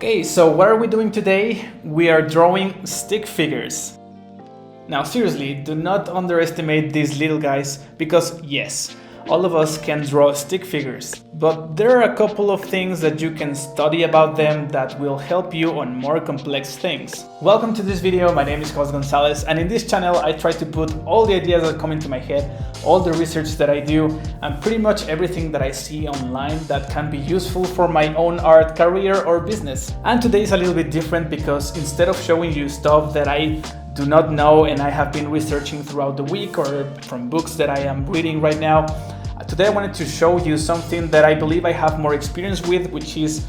Okay, so what are we doing today? We are drawing stick figures. Now seriously, do not underestimate these little guys because yes, all of us can draw stick figures, but there are a couple of things that you can study about them that will help you on more complex things. Welcome to this video, my name is Gonzalez, and in this channel I try to put all the ideas that come into my head, all the research that I do, and pretty much everything that I see online that can be useful for my own art career or business. And today is a little bit different because instead of showing you stuff that I do not know and I have been researching throughout the week or from books that I am reading right now, today I wanted to show you something that I believe I have more experience with, which is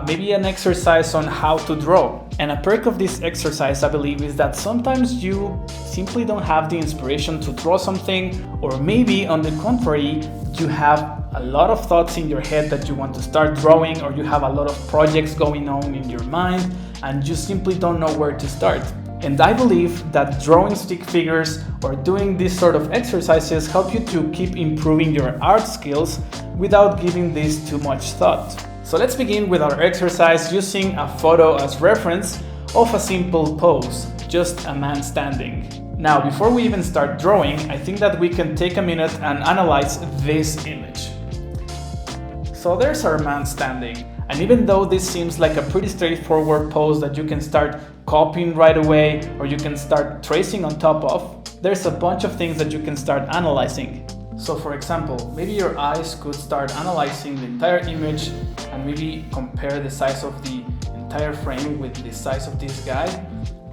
maybe an exercise on how to draw. And a perk of this exercise, I believe, is that sometimes you simply don't have the inspiration to draw something, or maybe on the contrary, you have a lot of thoughts in your head that you want to start drawing, or you have a lot of projects going on in your mind and you simply don't know where to start. And I believe that drawing stick figures or doing these sort of exercises help you to keep improving your art skills without giving this too much thought. So let's begin with our exercise using a photo as reference of a simple pose, just a man standing. Now, before we even start drawing, I think that we can take a minute and analyze this image. So there's our man standing. And even though this seems like a pretty straightforward pose that you can start copying right away or you can start tracing on top of, there's a bunch of things that you can start analyzing. So for example, maybe your eyes could start analyzing the entire image and maybe compare the size of the entire frame with the size of this guy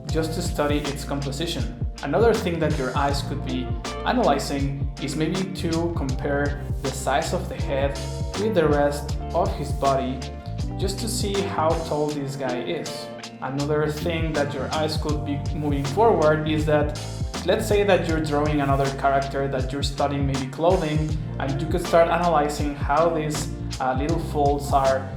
just to study its composition. Another thing that your eyes could be analyzing is maybe to compare the size of the head with the rest of his body just to see how tall this guy is. Another thing that your eyes could be moving forward is that, let's say that you're drawing another character that you're studying, maybe clothing, and you could start analyzing how these little folds are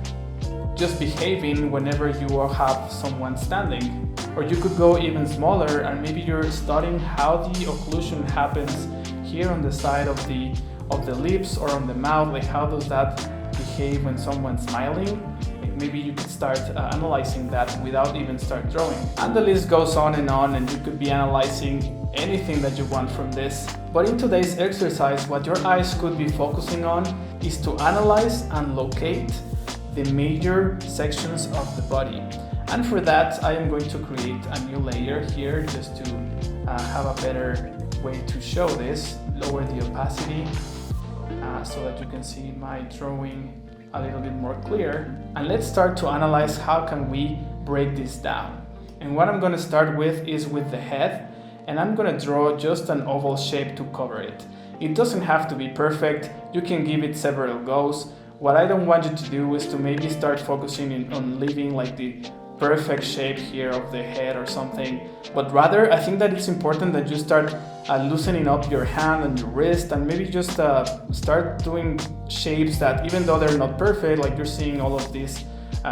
just behaving whenever you have someone standing. Or you could go even smaller and maybe you're studying how the occlusion happens here on the side of the lips or on the mouth, like how does that behave when someone's smiling. Maybe you could start analyzing that without even start drawing. And the list goes on and you could be analyzing anything that you want from this. But in today's exercise, what your eyes could be focusing on is to analyze and locate the major sections of the body. And for that, I am going to create a new layer here just to have a better way to show this. Lower the opacity so that you can see my drawing a little bit more clear. And let's start to analyze how can we break this down. And what I'm going to start with is with the head, and I'm going to draw just an oval shape to cover it. It doesn't have to be perfect, you can give it several goes. What I don't want you to do is to maybe start focusing on leaving like the perfect shape here of the head or something, but rather I think that it's important that you start loosening up your hand and your wrist and maybe just start doing shapes that even though they're not perfect, like you're seeing all of these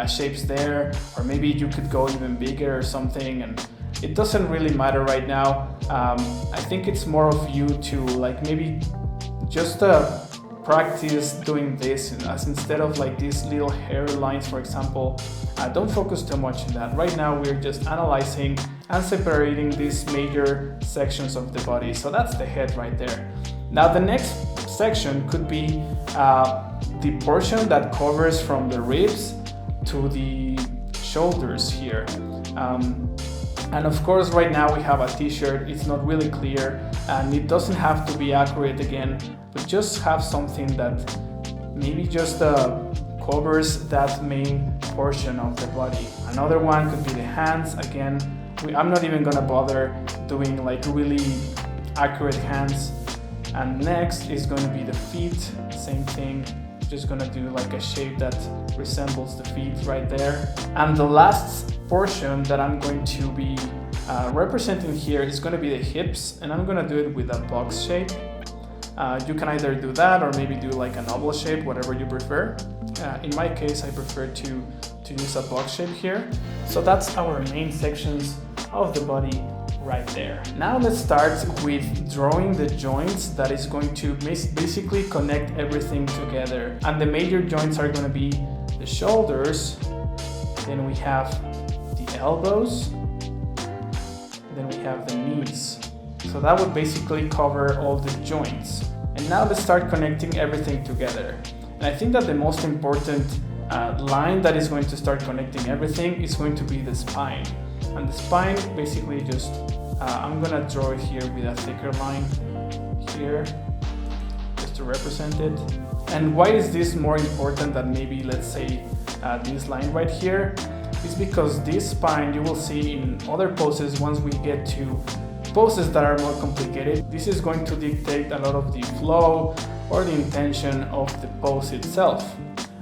shapes there, or maybe you could go even bigger or something, and it doesn't really matter right now. I think it's more of you to like maybe just practice doing this as instead of like these little hairlines, for example. Don't focus too much on that. Right now we're just analyzing and separating these major sections of the body. So that's the head right there. Now the next section could be the portion that covers from the ribs to the shoulders here. And of course right now we have a t-shirt, it's not really clear and it doesn't have to be accurate again, but just have something that maybe just covers that main portion of the body. Another one could be the hands. Again, I'm not even gonna bother doing like really accurate hands. And next is going to be the feet, same thing. Just gonna do like a shape that resembles the feet right there. And the last portion that I'm going to be representing here is going to be the hips, and I'm going to do it with a box shape. You can either do that or maybe do like an oval shape, whatever you prefer. In my case, I prefer to use a box shape here. So that's our main sections of the body right there. Now let's start with drawing the joints that is going to basically connect everything together. And the major joints are going to be the shoulders, Then we have the elbows. Then we have the knees. So that would basically cover all the joints. And now let's start connecting everything together. And I think that the most important line that is going to start connecting everything is going to be the spine. And the spine basically just, I'm gonna draw it here with a thicker line here, just to represent it. And why is this more important than maybe, let's say, this line right here? It's because this spine, you will see in other poses, once we get to poses that are more complicated, this is going to dictate a lot of the flow or the intention of the pose itself.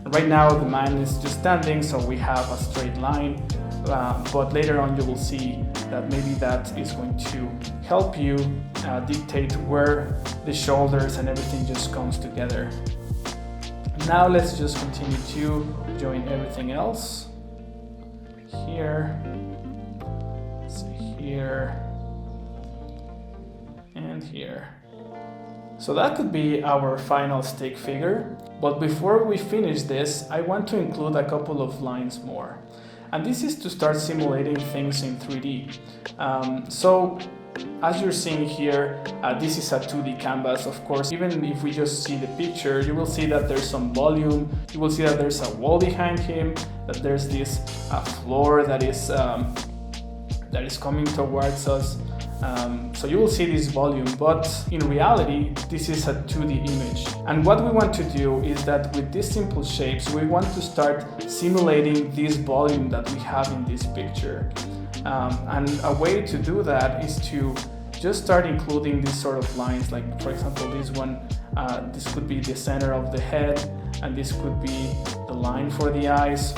Right now the man is just standing, so we have a straight line, but later on you will see that maybe that is going to help you dictate where the shoulders and everything just comes together. Now let's just continue to join everything else. Here, let's see, here, and here. So that could be our final stick figure, but before we finish this, I want to include a couple of lines more. And this is to start simulating things in 3D. So as you're seeing here, this is a 2D canvas, of course. Even if we just see the picture, you will see that there's some volume, you will see that there's a wall behind him, that there's this floor that is coming towards us. So you will see this volume, but in reality, this is a 2D image. And what we want to do is that with these simple shapes, we want to start simulating this volume that we have in this picture. And a way to do that is to just start including these sort of lines, like for example this one, this could be the center of the head, and this could be the line for the eyes.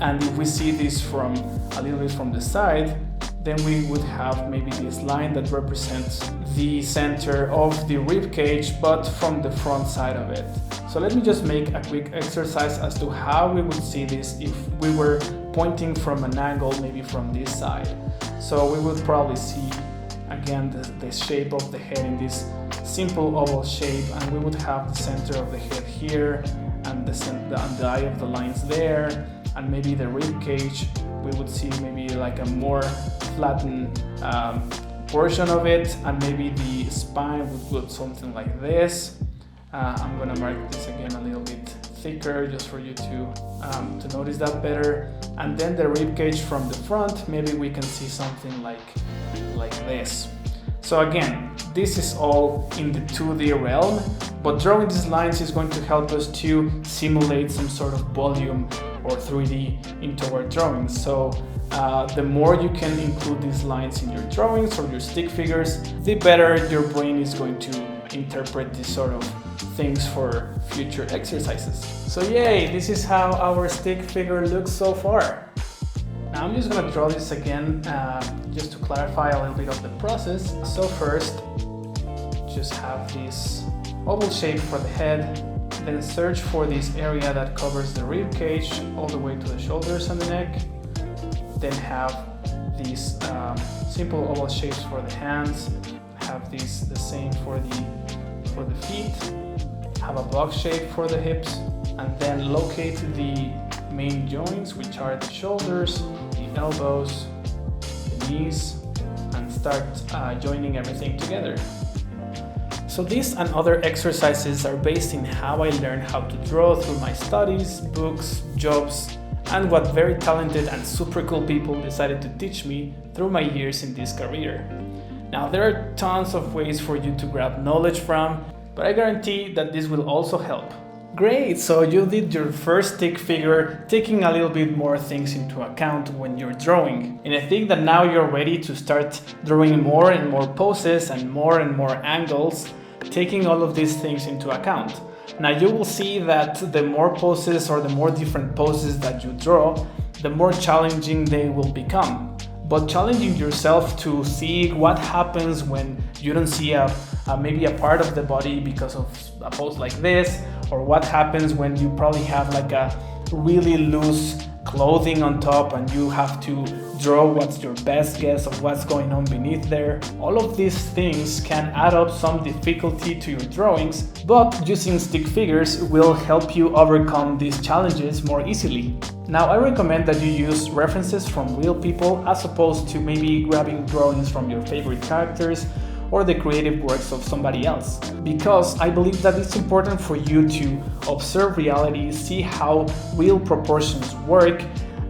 And if we see this from a little bit from the side, then we would have maybe this line that represents the center of the rib cage, but from the front side of it. So let me just make a quick exercise as to how we would see this if we were pointing from an angle, maybe from this side. So we would probably see again the shape of the head in this simple oval shape, and we would have the center of the head here, and the eye of the lines there, and maybe the rib cage. We would see maybe like a more flattened portion of it, and maybe the spine would look something like this. I'm gonna mark this again a little bit thicker just for you to notice that better. And then the rib cage from the front, maybe we can see something like this. So again, this is all in the 2D realm, but drawing these lines is going to help us to simulate some sort of volume or 3D into our drawings. So the more you can include these lines in your drawings or your stick figures, the better your brain is going to interpret these sort of things for future exercises. So yay, this is how our stick figure looks so far. Now I'm just gonna draw this again just to clarify a little bit of the process. So first, just have this oval shape for the head, then search for this area that covers the rib cage all the way to the shoulders and the neck. Then have these simple oval shapes for the hands. Have these the same for the feet. Have a box shape for the hips, and then locate the main joints, which are the shoulders, the elbows, the knees, and start joining everything together. So these and other exercises are based in how I learned how to draw through my studies, books, jobs, and what very talented and super cool people decided to teach me through my years in this career. Now there are tons of ways for you to grab knowledge from, but I guarantee that this will also help. Great, so you did your first stick figure, taking a little bit more things into account when you're drawing. And I think that now you're ready to start drawing more and more poses and more angles, taking all of these things into account. Now you will see that the more poses or the more different poses that you draw, the more challenging they will become. But challenging yourself to see what happens when you don't see maybe a part of the body because of a pose like this, or what happens when you probably have like a really loose clothing on top and you have to draw what's your best guess of what's going on beneath there. All of these things can add up some difficulty to your drawings, but using stick figures will help you overcome these challenges more easily. Now, I recommend that you use references from real people as opposed to maybe grabbing drawings from your favorite characters or the creative works of somebody else, because I believe that it's important for you to observe reality, see how real proportions work,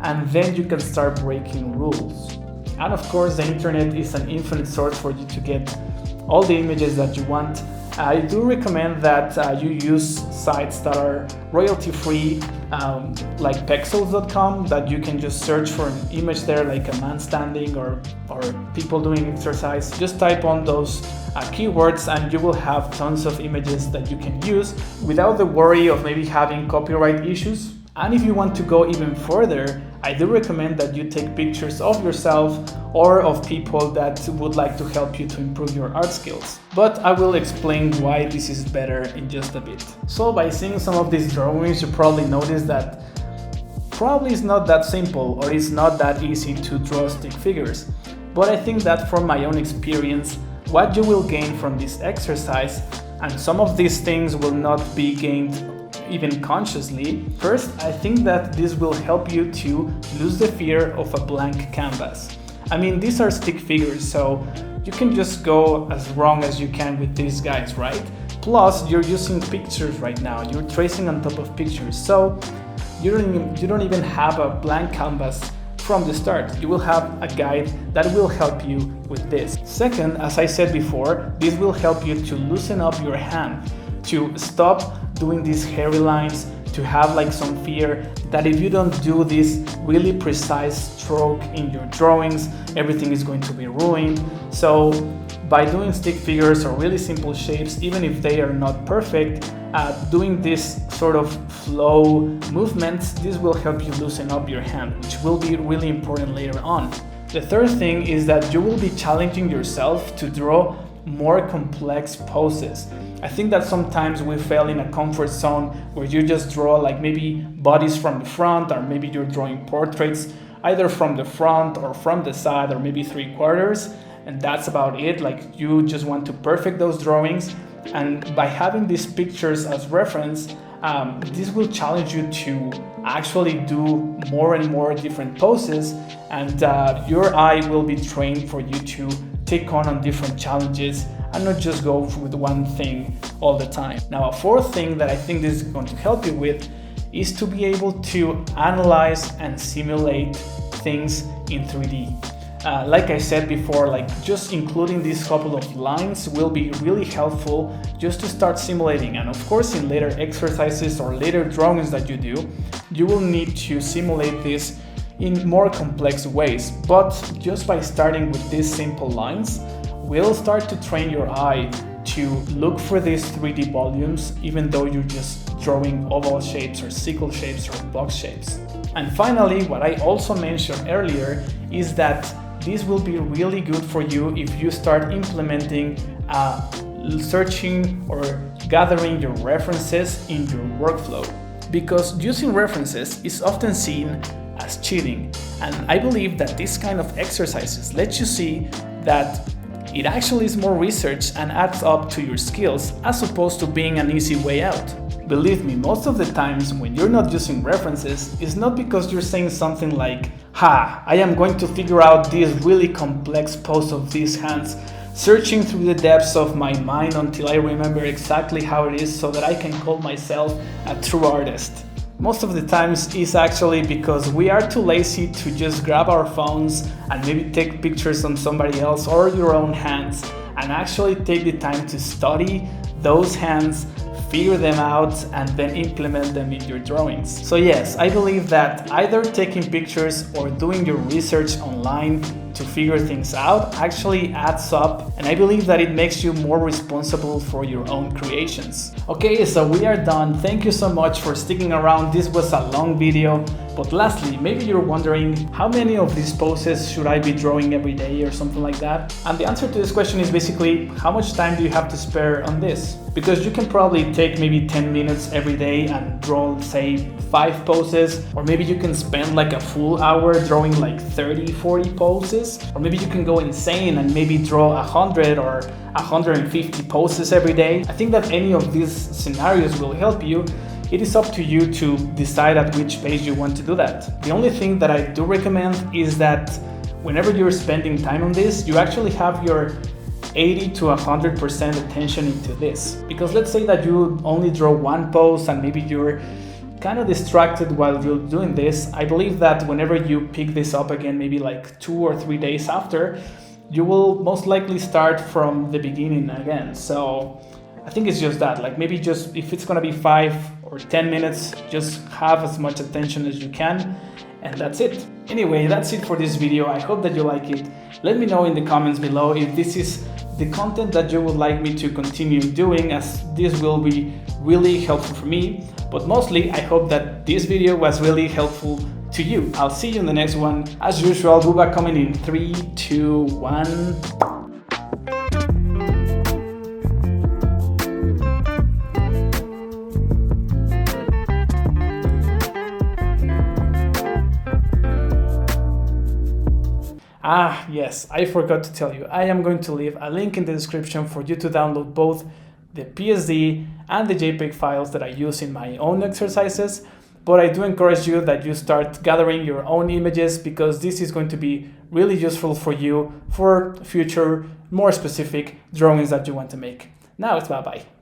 and then you can start breaking rules. And of course, the internet is an infinite source for you to get all the images that you want. I do recommend that you use sites that are royalty-free, like pexels.com, that you can just search for an image there, like a man standing or people doing exercise. Just type on those keywords and you will have tons of images that you can use without the worry of maybe having copyright issues. And if you want to go even further, I do recommend that you take pictures of yourself or of people that would like to help you to improve your art skills. But I will explain why this is better in just a bit. So by seeing some of these drawings, you probably notice that probably it's not that simple or it's not that easy to draw stick figures. But I think that from my own experience, what you will gain from this exercise, and some of these things will not be gained even consciously. First, I think that this will help you to lose the fear of a blank canvas. I mean, these are stick figures, so you can just go as wrong as you can with these guys, right? Plus, you're using pictures right now. You're tracing on top of pictures, so you don't even have a blank canvas from the start. You will have a guide that will help you with this. Second, as I said before, this will help you to loosen up your hand, to stop doing these hairy lines, to have like some fear that if you don't do this really precise stroke in your drawings, everything is going to be ruined. So by doing stick figures or really simple shapes, even if they are not perfect, doing this sort of flow movements, this will help you loosen up your hand, which will be really important later on. The third thing is that you will be challenging yourself to draw more complex poses. I think that sometimes we fail in a comfort zone where you just draw like maybe bodies from the front, or maybe you're drawing portraits either from the front or from the side or maybe 3/4, and that's about it. Like you just want to perfect those drawings, and by having these pictures as reference, this will challenge you to actually do more and more different poses, and your eye will be trained for you to take on different challenges and not just go with one thing all the time. Now, a fourth thing that I think this is going to help you with is to be able to analyze and simulate things in 3D. Like I said before, like just including these couple of lines will be really helpful just to start simulating. And of course, in later exercises or later drawings that you do, you will need to simulate this in more complex ways. But just by starting with these simple lines, will start to train your eye to look for these 3D volumes, even though you're just drawing oval shapes or sickle shapes or box shapes. And finally, what I also mentioned earlier is that this will be really good for you if you start implementing searching or gathering your references in your workflow. Because using references is often seen as cheating, and I believe that this kind of exercises let you see that it actually is more research and adds up to your skills as opposed to being an easy way out. Believe me, most of the times when you're not using references, it's not because you're saying something like, I am going to figure out this really complex pose of these hands, searching through the depths of my mind until I remember exactly how it is so that I can call myself a true artist. Most of the times it's actually because we are too lazy to just grab our phones and maybe take pictures on somebody else or your own hands, and actually take the time to study those hands, figure them out, and then implement them in your drawings. So yes, I believe that either taking pictures or doing your research online to figure things out actually adds up, and I believe that it makes you more responsible for your own creations. Okay, so we are done. Thank you so much for sticking around. This was a long video, but lastly, maybe you're wondering how many of these poses should I be drawing every day or something like that? And the answer to this question is basically, how much time do you have to spare on this? Because you can probably take maybe 10 minutes every day and draw, say, 5 poses, or maybe you can spend like a full hour drawing like 30-40 poses, or maybe you can go insane and maybe draw 100 or 150 poses every day. I think that any of these scenarios will help you. It is up to you to decide at which pace you want to do that. The only thing that I do recommend is that whenever you're spending time on this, you actually have your 80 to 100% attention into this. Because let's say that you only draw one pose and maybe you're kind of distracted while you're doing this. I believe that whenever you pick this up again, maybe like 2 or 3 days after, you will most likely start from the beginning again. So I think it's just that, like maybe just if it's gonna be 5 or 10 minutes, just have as much attention as you can, and that's it. Anyway, that's it for this video. I hope that you like it. Let me know in the comments below if this is the content that you would like me to continue doing, as this will be really helpful for me. But mostly, I hope that this video was really helpful to you. I'll see you in the next one. As usual, Buba coming in 3, 2, 1. Ah, yes, I forgot to tell you. I am going to leave a link in the description for you to download both the PSD and the JPEG files that I use in my own exercises. But I do encourage you that you start gathering your own images, because this is going to be really useful for you for future, more specific drawings that you want to make. Now it's bye-bye.